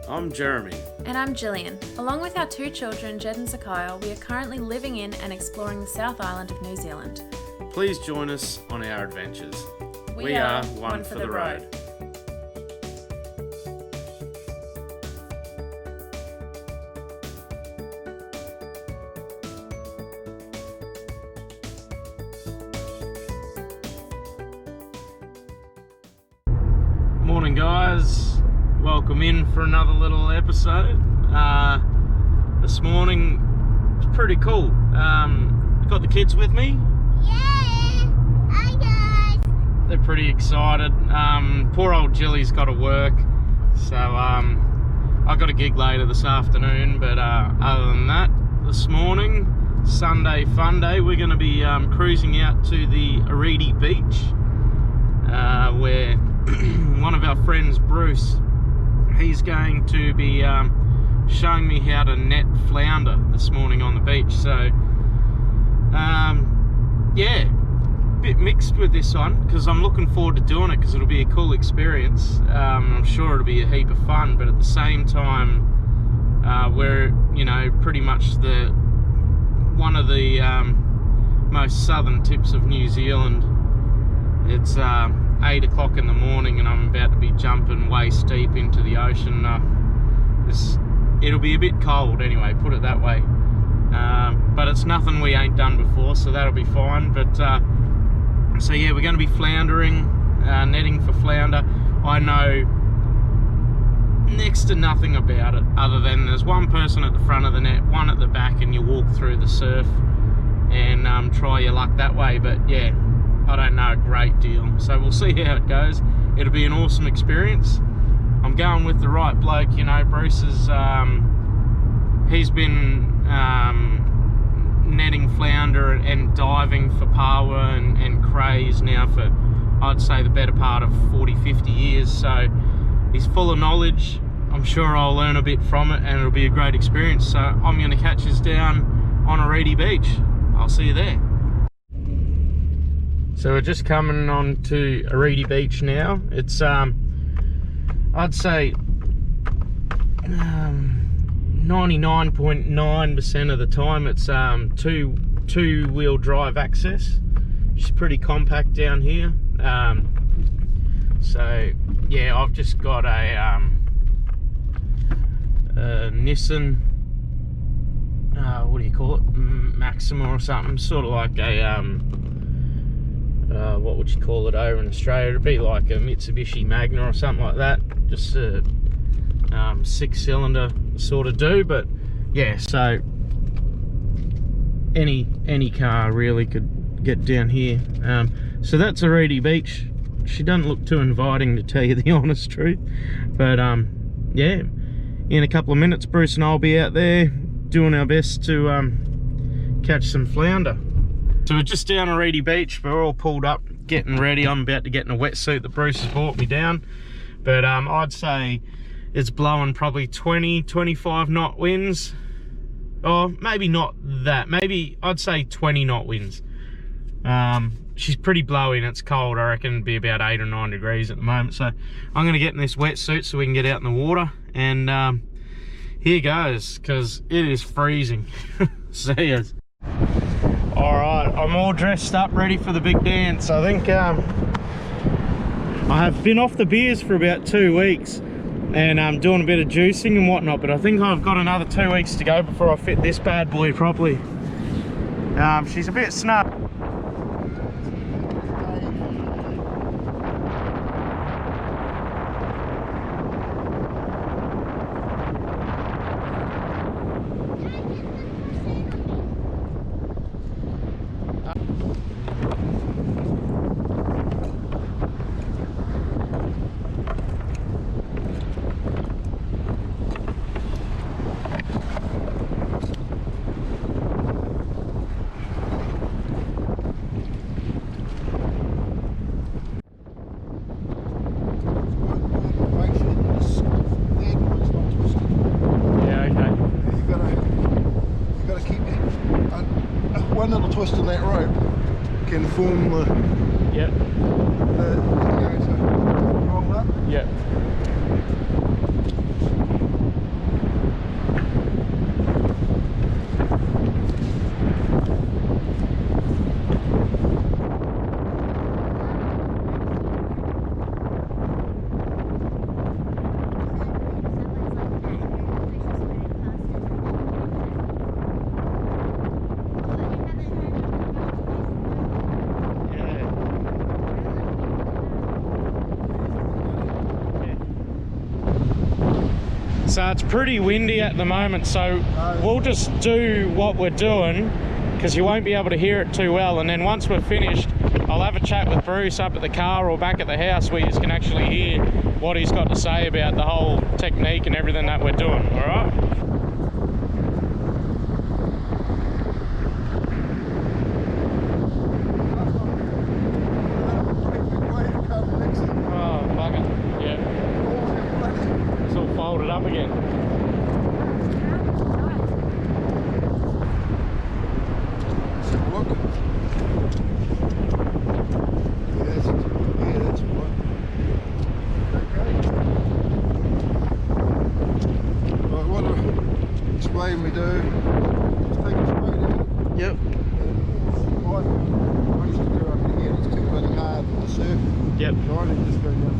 I'm Jeremy. And I'm Gillian. Along with our two children, Jed and Zakaya, we are currently living in and exploring the South Island of New Zealand. Please join us on our adventures. We are one for the road. Morning guys, welcome in for another little episode. This morning it's pretty cool. Got the kids with me. Yeah! Hi guys! They're pretty excited. Poor old Jilly's got to work, so I got a gig later this afternoon, but other than that, this morning, Sunday fun day, we're going to be cruising out to the Aridi Beach, where one of our friends, Bruce, he's going to be showing me how to net flounder this morning on the beach. So yeah, a bit mixed with this one because I'm looking forward to doing it because it'll be a cool experience. I'm sure it'll be a heap of fun, but at the same time, we're, you know, pretty much one of the most southern tips of New Zealand. It's 8 o'clock in the morning and I'm about to be jumping waist deep into the ocean. It'll be a bit cold anyway, put it that way, but it's nothing we ain't done before, so that'll be fine. But so yeah, we're going to be floundering, netting for flounder. I know next to nothing about it other than there's one person at the front of the net, one at the back, and you walk through the surf and try your luck that way. But yeah, I don't know a great deal, so we'll see how it goes. It'll be an awesome experience. I'm going with the right bloke, you know. Bruce is, he's been netting flounder and diving for paua and crays now for, I'd say, the better part of 40-50 years, so he's full of knowledge. I'm sure I'll learn a bit from it and it'll be a great experience. So I'm going to catch us down on Aridi Beach. I'll see you there. So we're just coming on to Aridi Beach now. It's I'd say 99.9% of the time it's two-wheel drive access. It's pretty compact down here. So yeah, I've just got a Nissan, what do you call it, Maxima or something, sort of like a what would you call it over in Australia? It'd be like a Mitsubishi Magna or something like that. Just a 6-cylinder sort of do, but yeah, so any car really could get down here. So that's Aridi Beach. She doesn't look too inviting, to tell you the honest truth, but yeah, in a couple of minutes Bruce and I'll be out there doing our best to catch some flounder. So we're just down Aridi Beach. We're all pulled up, getting ready. I'm about to get in a wetsuit that Bruce has brought me down. But I'd say it's blowing probably 20-25 knot winds. Or maybe not that. Maybe I'd say 20 knot winds. She's pretty blowy and it's cold. I reckon it'd be about 8 or 9 degrees at the moment. So I'm going to get in this wetsuit so we can get out in the water. And here goes, because it is freezing. See ya. Alright, I'm all dressed up, ready for the big dance. I think I have been off the beers for about 2 weeks and I'm doing a bit of juicing and whatnot, but I think I've got another 2 weeks to go before I fit this bad boy properly. She's a bit snug. One little twist on that rope can form the Yep. Yep. So it's pretty windy at the moment, so we'll just do what we're doing because you won't be able to hear it too well, and then once we're finished I'll have a chat with Bruce up at the car or back at the house where you can actually hear what he's got to say about the whole technique and everything that we're doing, alright? Oh, bugger, yeah. It's all folded up again. We do take it straight out. Yep. I used to do up here, it's too bloody hard for the surf. Yep. So I didn't just go down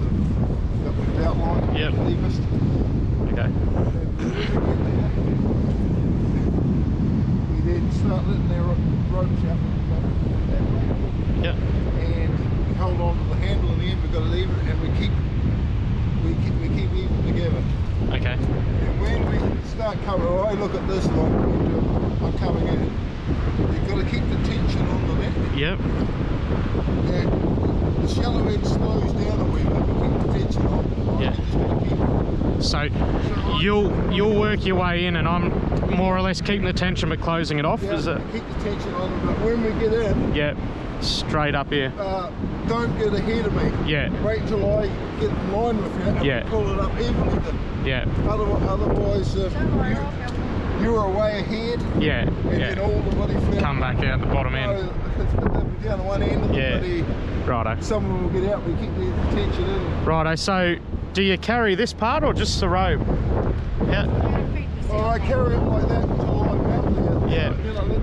to the outline. Yep. The deepest. Okay. We then start letting their ropes out that way. Yep. And we hold on to the handle in the end, we've got to leave it, and we keep even together. Okay. And when we start coming, I look at this like I'm coming in. You've got to keep the tension on the neck. Yep. And the shallow end slows down a wee bit, but keep the tension on. Yeah. You just got to keep it. So you'll work your way in, and I'm more or less keeping the tension but closing it off. Yeah, Is it? keep the tension on, but when we get in, Yep. Straight up here. don't get ahead of me. Yeah. Wait till I get in line with you and Yeah. pull it up evenly. Yeah. Otherwise, you're away ahead. Yeah. And Yeah. then all the bloody flat. Come back out the bottom end. They'll be down at one end. And Yeah. Righto. Someone will get out. We keep the tension in. Righto. So, do you carry this part or just the rope? Yeah. Well, I carry it like that until I'm out there. Yeah. Then I let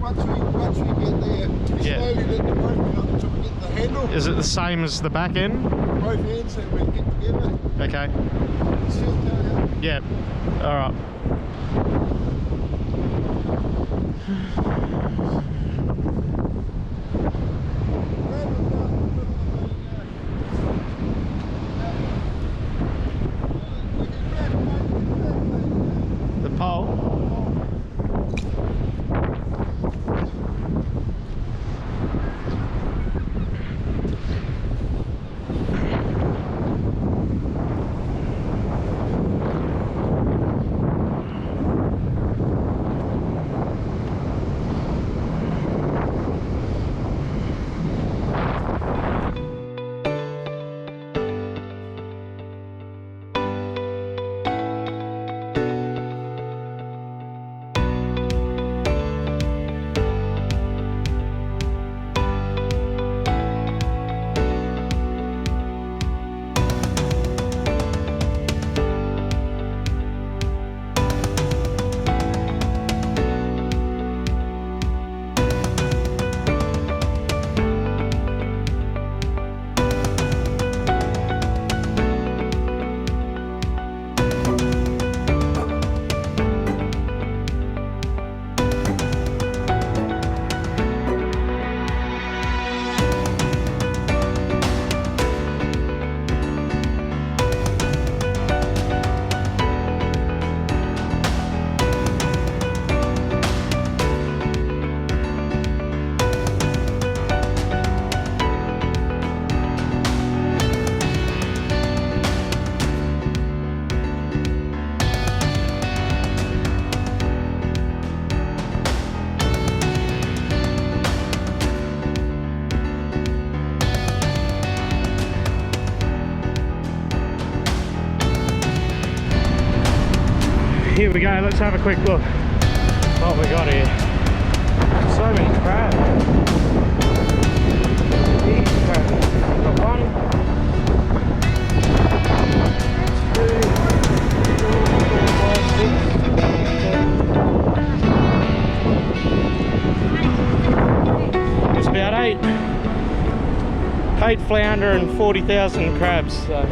once we get there, we Yeah. slowly let the rope up until we get the handle. Is it the same as the back end? Both ends that we get together. Okay. Still tell you. Yep. All right. The pole. Here we go, let's have a quick look what we got here. So many crabs. Huge crabs. Got 1, 2, 3, 4, 5, 6, 7. Just about 8 flounder and 40,000 crabs. So.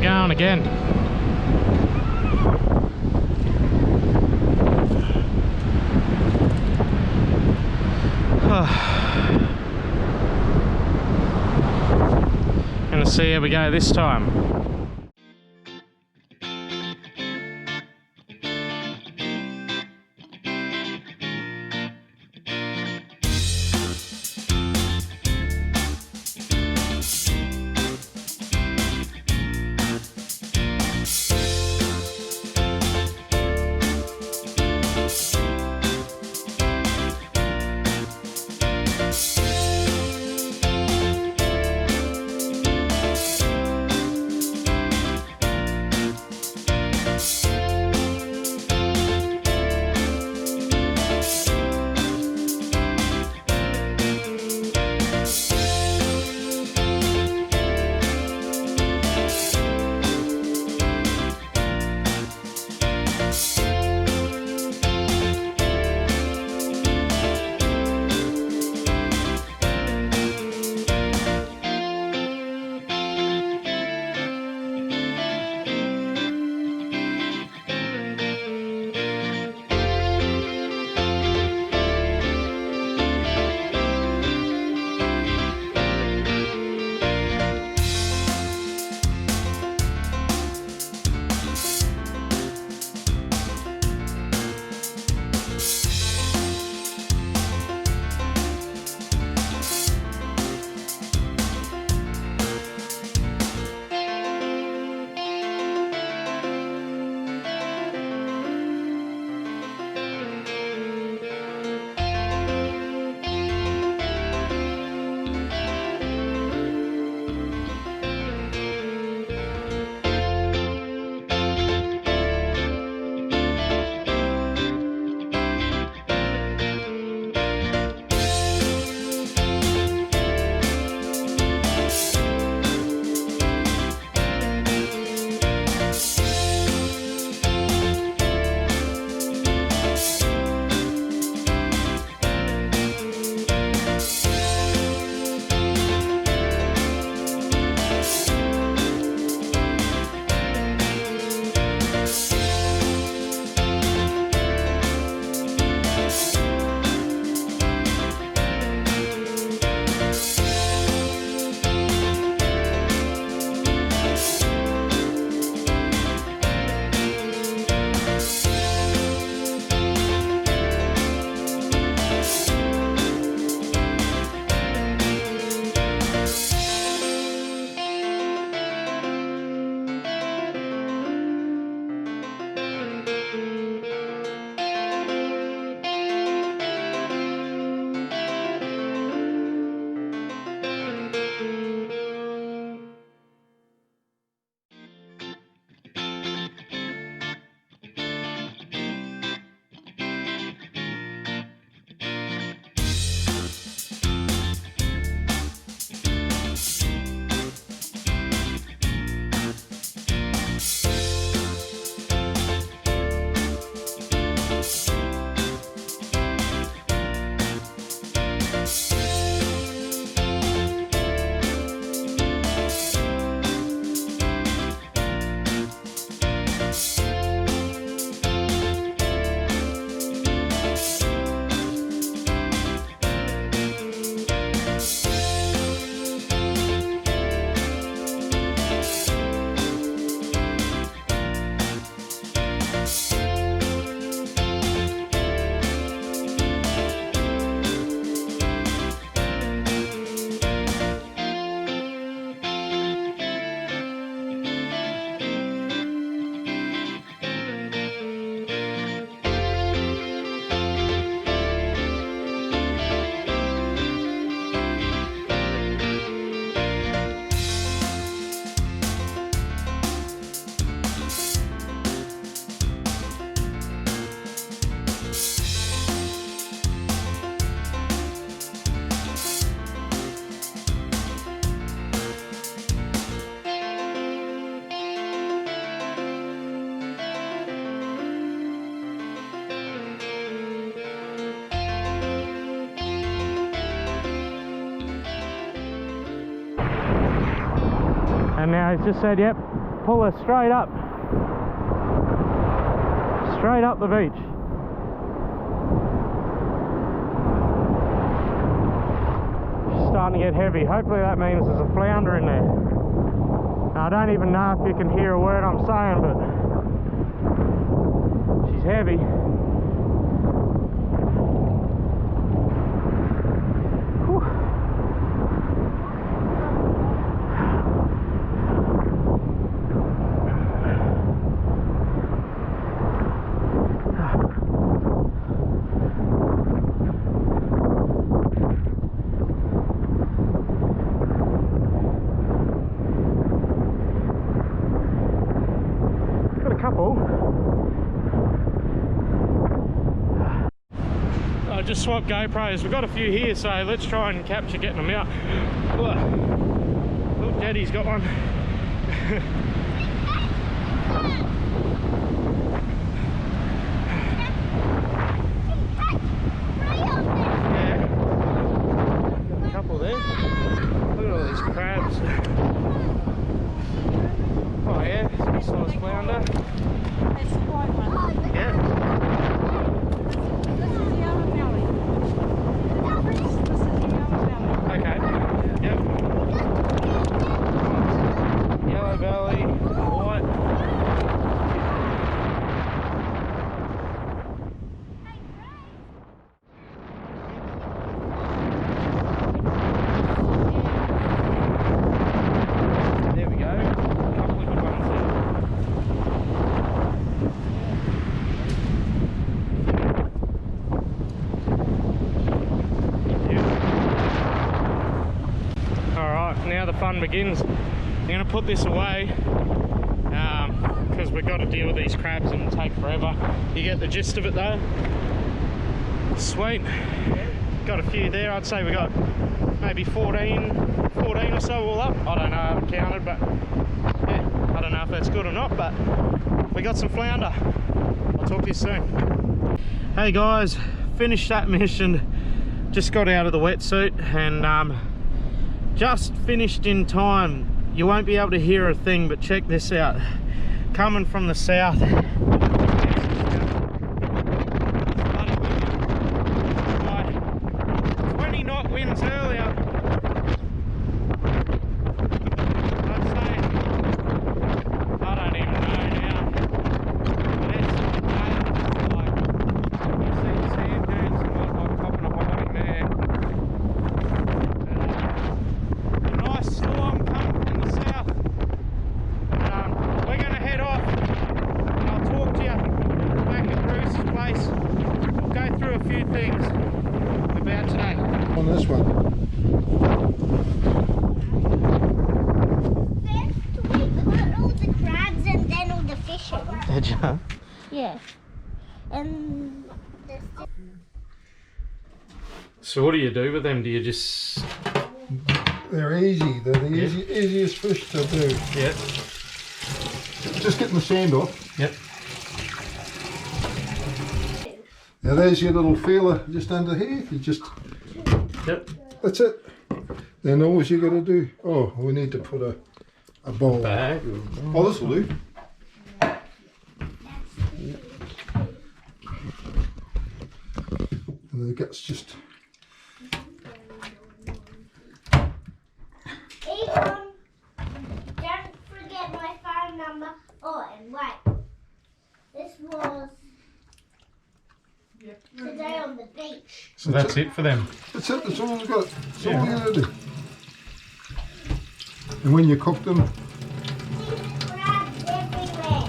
we're going again. Gonna see how we go this time. And now he's just said, yep, pull her straight up the beach. She's starting to get heavy. Hopefully that means there's a flounder in there. Now, I don't even know if you can hear a word I'm saying, but she's heavy. I just swapped GoPros. We've got a few here, so let's try and capture getting them out. Look, Daddy's got one. Yeah, got a couple there. Look at all these crabs. Oh yeah, some size flounder. It's the white one. Yeah. This is the yellow belly. This is the yellow belly. Okay. Yep. Yellow belly, white. There we go. A couple of good ones there. Now the fun begins. I'm going to put this away because we've got to deal with these crabs and it'll take forever. You get the gist of it though. Sweet. Got a few there. I'd say we got maybe 14 or so all up. I don't know, I haven't counted, but yeah, I don't know if that's good or not, but we got some flounder. I'll talk to you soon. Hey guys, finished that mission. Just got out of the wetsuit and just finished in time. You won't be able to hear a thing, but check this out. Coming from the south. Like 20 knot winds earlier. I'd say, I don't even know now. But it's like, you see the sand dunes and whatnot copping a hiding there. Nice storm coming from the south. We're going to head off and I'll talk to you back at Bruce's place. We'll go through a few things about today. On this one. First we put all the crabs and then all the fish in. Did you? Yeah. And this So what do you do with them? Do you just... They're easy. They're the easiest fish to do. Yep. Just getting the sand off. Yep. Now there's your little feeler just under here. You just... Yep. That's it. Then all you got to do... Oh, we need to put a bowl. Bag. Oh, this will do. And the guts just... Ethan, don't forget my phone number. Oh, and wait. This was today on the beach. So that's it for them. That's it. That's all we've got. That's all we're going to do. And when you cook them, Crabs everywhere.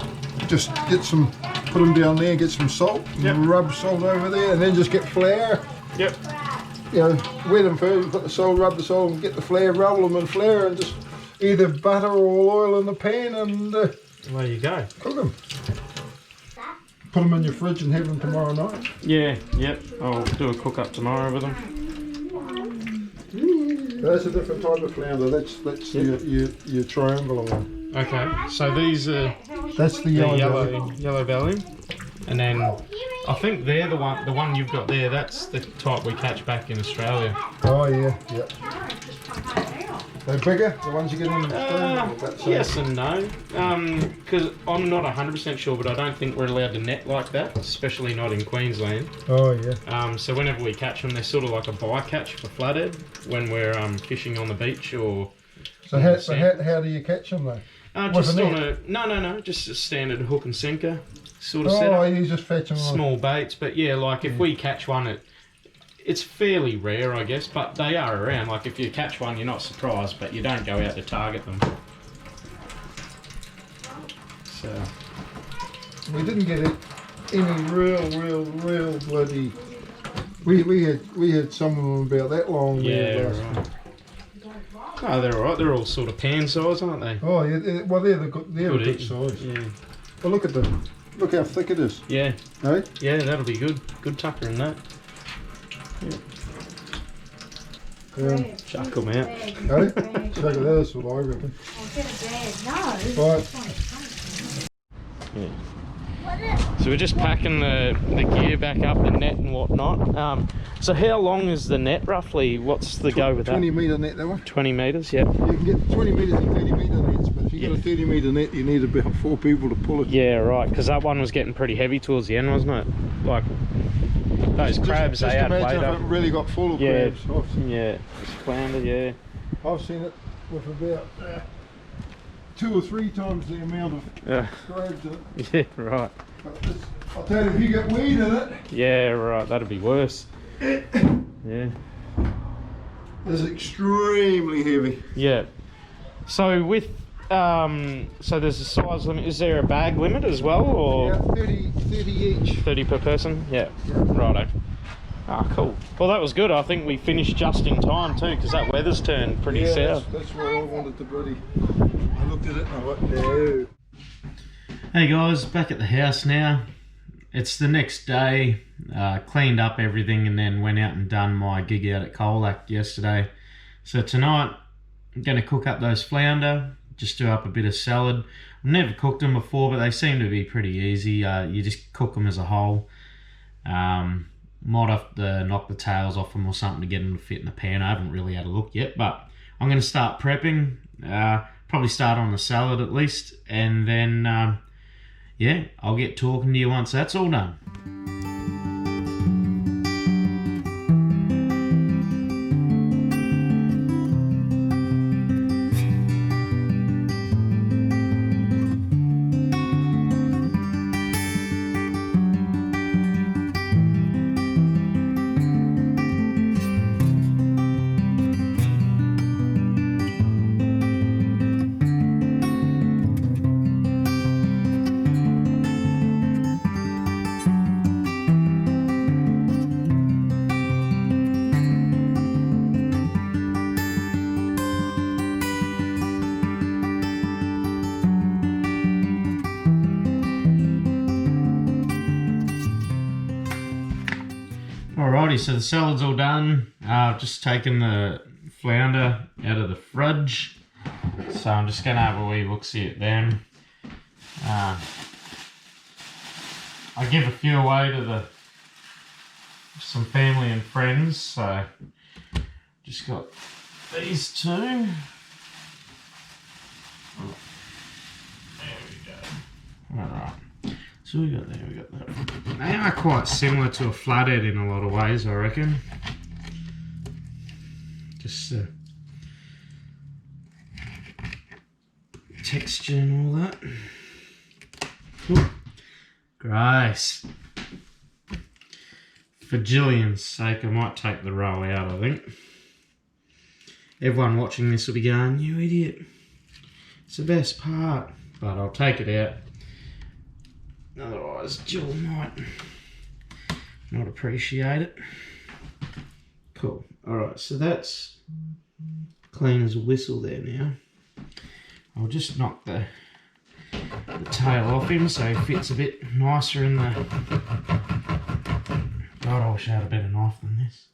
just get some, put them down there, get some salt, and rub salt over there, and then just get flour. Yep. You know, wet them first, put the salt, rub the salt, and get the flour, roll them in flour, and just either butter or oil in the pan, and There you go. cook them. Put them in your fridge and have them tomorrow night. Yeah, yep. I'll do a cook up tomorrow with them. That's a different type of flounder. That's your triangular one. Okay. So these are That's the the yellow. belly. yellow belly. And then I think they're the one you've got there, that's the type we catch back in Australia. Oh yeah, yeah. They're bigger, the ones you get in the Yes and no. Because I'm not 100% sure, but I don't think we're allowed to net like that, especially not in Queensland. Oh yeah. So whenever we catch them, they're sort of like a bycatch for flathead when we're fishing on the beach or. So how do you catch them though? Just on no, just a standard hook and sinker sort of setup. Oh, you just fetch them. Small baits, but yeah, like if we catch one, it's fairly rare, I guess, but they are around. Like if you catch one, you're not surprised, but you don't go out to target them. So we didn't get any real bloody. We had some of them about that long. Yeah, right. Oh, they're alright. They're all sort of pan size, aren't they? Oh yeah. Well, they're a good size. Yeah. Well, look at them. Look how thick it is. Yeah. Hey? Yeah, that'll be good. Good tucker in that. Yeah. Chuck them out. Hey? Look at that, that's what I reckon. No. Right. Yeah. So we're just packing the gear back up, the net and whatnot. So how long is the net roughly? What's the go with that? 20 metre net that one. 20 metres, yeah. You can get 20 metres and 30 metre nets, but if you got a 30 metre net, you need about 4 people to pull it. Yeah, right, because that one was getting pretty heavy towards the end, wasn't it? Like, those crabs, they had weight imagine up. if it really got full of Yeah, crabs. yeah, flounder, yeah. I've seen it with about 2 or 3 times the amount of crabs in it. Yeah, right. But I'll tell you, if you get weed in it, Yeah, right, that'd be worse. Yeah. it's extremely heavy. Yeah. So with so there's a size limit. Is there a bag limit as well, or Yeah, 30 each. 30 per person? Yeah. Righto. Ah, cool. Well, that was good. I think we finished just in time too, because that weather's turned pretty south. That's what I wanted to bloody. I looked at it and I went, no. Hey guys, back at the house now. It's the next day. Cleaned up everything and then went out and done my gig out at Colac yesterday. So tonight I'm going to cook up those flounder, just do up a bit of salad. I've never cooked them before, but they seem to be pretty easy. You just cook them as a whole. Might have to knock the tails off them or something to get them to fit in the pan. I haven't really had a look yet, but I'm going to start prepping. Probably start on the salad at least, and then yeah, I'll get talking to you once that's all done. Alrighty, so the salad's all done. I've just taken the flounder out of the fridge. So I'm just going to have a wee look-see at them. I give a few away to some family and friends, so just got these two. There we go. Alright. So we got that. They are quite similar to a flathead in a lot of ways, I reckon. Just texture and all that. Ooh. Grace. For Jillian's sake, I might take the roe out, I think. Everyone watching this will be going, you idiot. It's the best part. But I'll take it out. Otherwise, Jill might not appreciate it. Cool. Alright, so that's clean as a whistle there now. I'll just knock the tail off him so he fits a bit nicer in the... God, I wish I had a better knife than this.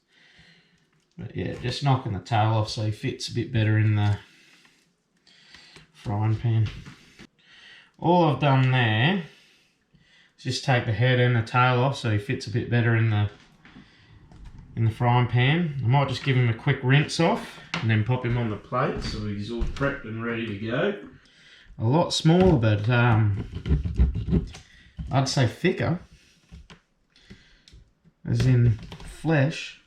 But yeah, just knocking the tail off so he fits a bit better in the frying pan. All I've done there is just take the head and the tail off so he fits a bit better in in the frying pan. I might just give him a quick rinse off and then pop him on the plate so he's all prepped and ready to go. A lot smaller, but I'd say thicker, as in flesh.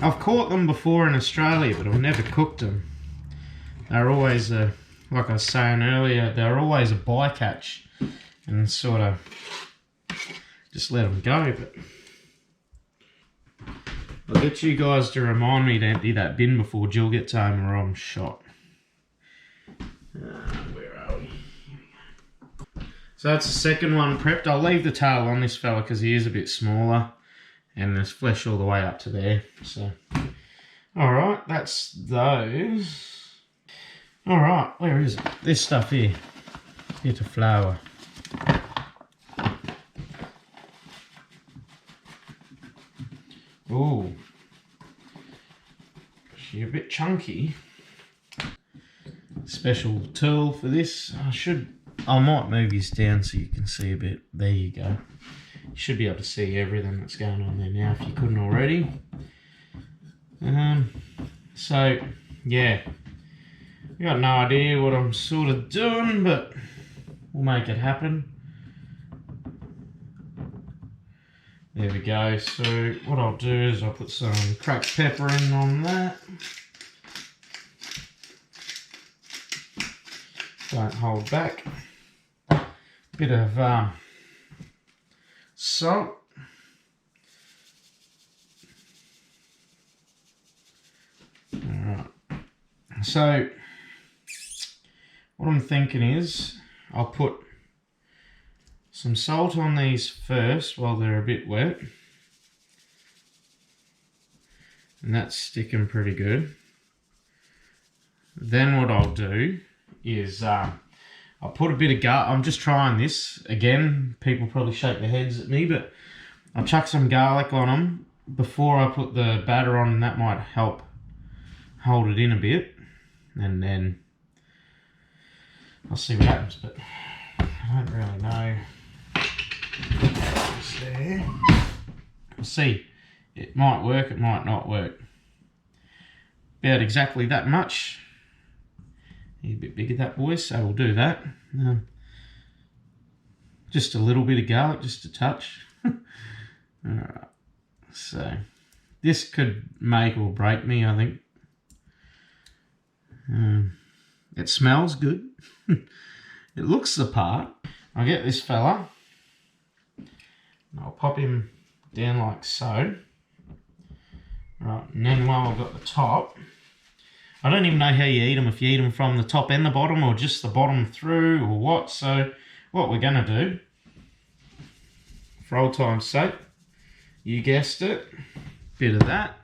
I've caught them before in Australia, but I've never cooked them. They're always like I was saying earlier, they're always a bycatch, and sort of just let them go. But I'll get you guys to remind me to empty that bin before Jill gets home, or I'm shot. Where are we? Here we go. So that's the second one prepped. I'll leave the tail on this fella because he is a bit smaller, and there's flesh all the way up to there. So, all right, that's those. All right, where is it? This stuff here. Here to flour. Ooh. She's a bit chunky. Special tool for this. I might move this down so you can see a bit. There you go. You should be able to see everything that's going on there now if you couldn't already. So, yeah. I got no idea what I'm sort of doing, but we'll make it happen. There we go. So what I'll do is I'll put some cracked pepper in on that. Don't hold back. Bit of salt. Alright. So what I'm thinking is I'll put some salt on these first while they're a bit wet. And that's sticking pretty good. Then what I'll do is I'll put a bit of garlic. I'm just trying this. Again, people probably shake their heads at me, but I'll chuck some garlic on them before I put the batter on, and that might help hold it in a bit. And then I'll see what happens, but I don't really know. Just there. We'll see. It might work, it might not work. About exactly that much. Need a bit bigger, that boy, so we'll do that. Just a little bit of garlic, just a touch. Alright, so this could make or break me, I think. It smells good. It looks the part. I'll get this fella. And I'll pop him down like so. Right, and then while I've got the top, I don't even know how you eat them, if you eat them from the top and the bottom, or just the bottom through, or what. So what we're going to do, for old time's sake, you guessed it, bit of that,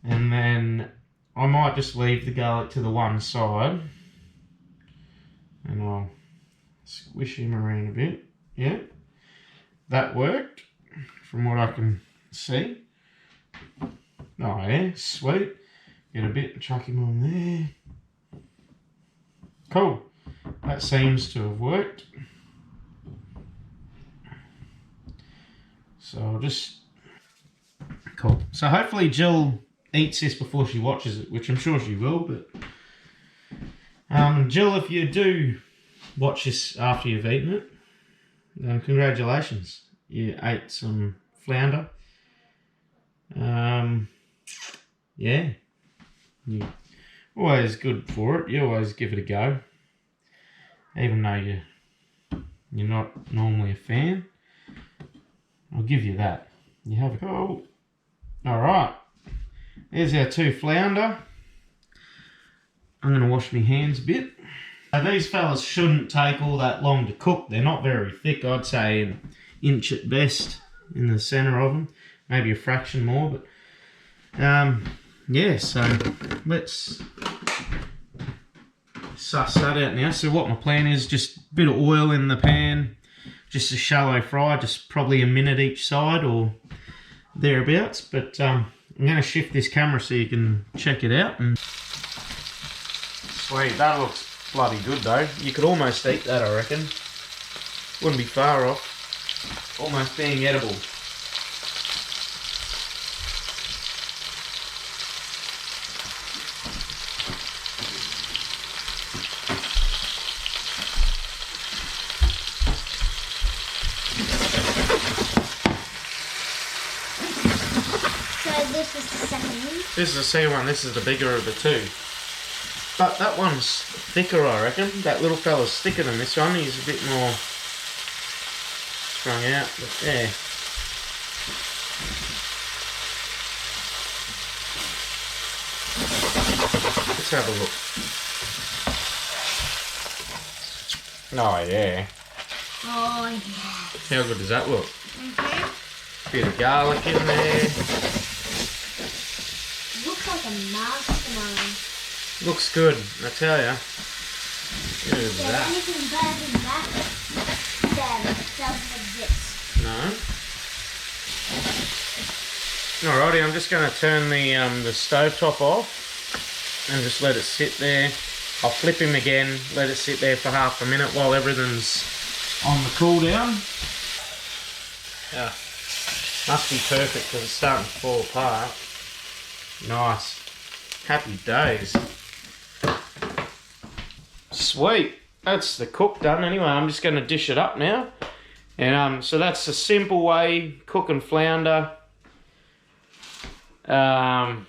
and then I might just leave the garlic to the one side, and I'll squish him around a bit. Yeah, that worked from what I can see. Oh yeah, sweet. Get a bit and chuck him on there. Cool. That seems to have worked. So I'll just... Cool. So hopefully Jill eats this before she watches it, which I'm sure she will, but... Jill, if you do watch this after you've eaten it, congratulations. You ate some flounder. Yeah. You're always good for it. You always give it a go. Even though you're not normally a fan. I'll give you that. You have a go. Alright. There's our two flounder. I'm going to wash my hands a bit. Now, these fellas shouldn't take all that long to cook. They're not very thick. I'd say an inch at best in the centre of them. Maybe a fraction more, but yeah, so let's suss that out now. So what my plan is, just a bit of oil in the pan, just a shallow fry, just probably a minute each side or thereabouts. But I'm going to shift this camera so you can check it out. And sweet, that looks bloody good though. You could almost eat that, I reckon. Wouldn't be far off. Almost being edible. this is the second one. This is the second one. This is the bigger of the two. But that one's thicker, I reckon. That little fella's thicker than this one. He's a bit more strung out. But yeah. Let's have a look. Oh yeah. Oh yeah. How good does that look? Mm-hmm. Bit of garlic in there. Looks like a mastermind. Looks good, I tell ya. Look at Is there that. anything better than that? That doesn't exist. No. Alrighty, I'm just going to turn the stovetop off and just let it sit there. I'll flip him again, let it sit there for half a minute while everything's on the cool down. Yeah, must be perfect because it's starting to fall apart. Nice. Happy days. Sweet. That's the cook done anyway. I'm just going to dish it up now. And so that's a simple way cooking flounder. Hope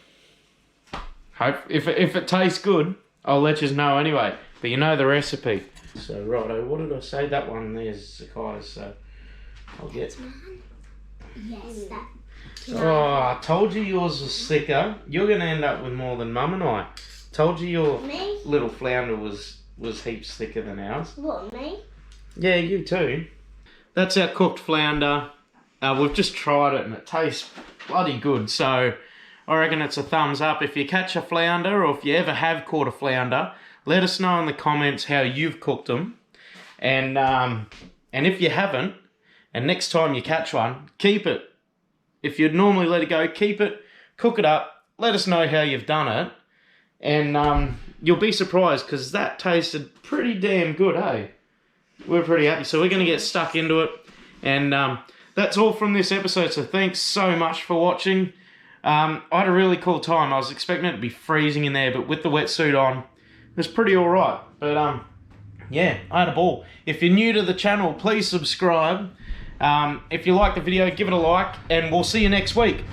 if it tastes good, I'll let you know anyway. But you know the recipe. So righto, what did I say? That one there's Zakai's, so I'll get. Yes, that. Oh, I told you yours was thicker. You're gonna end up with more than Mum and I. Told you your Me? little flounder was heaps thicker than ours. What, me? Yeah, you too. That's our cooked flounder. We've just tried it and it tastes bloody good. So I reckon it's a thumbs up. If you catch a flounder or if you ever have caught a flounder, let us know in the comments how you've cooked them. And if you haven't, and next time you catch one, keep it. If you'd normally let it go, keep it, cook it up, let us know how you've done it. And you'll be surprised because that tasted pretty damn good, hey? We're pretty happy. So we're going to get stuck into it. And that's all from this episode. So thanks so much for watching. I had a really cool time. I was expecting it to be freezing in there, but with the wetsuit on, it was pretty all right. But yeah, I had a ball. If you're new to the channel, please subscribe. If you like the video, give it a like, and we'll see you next week.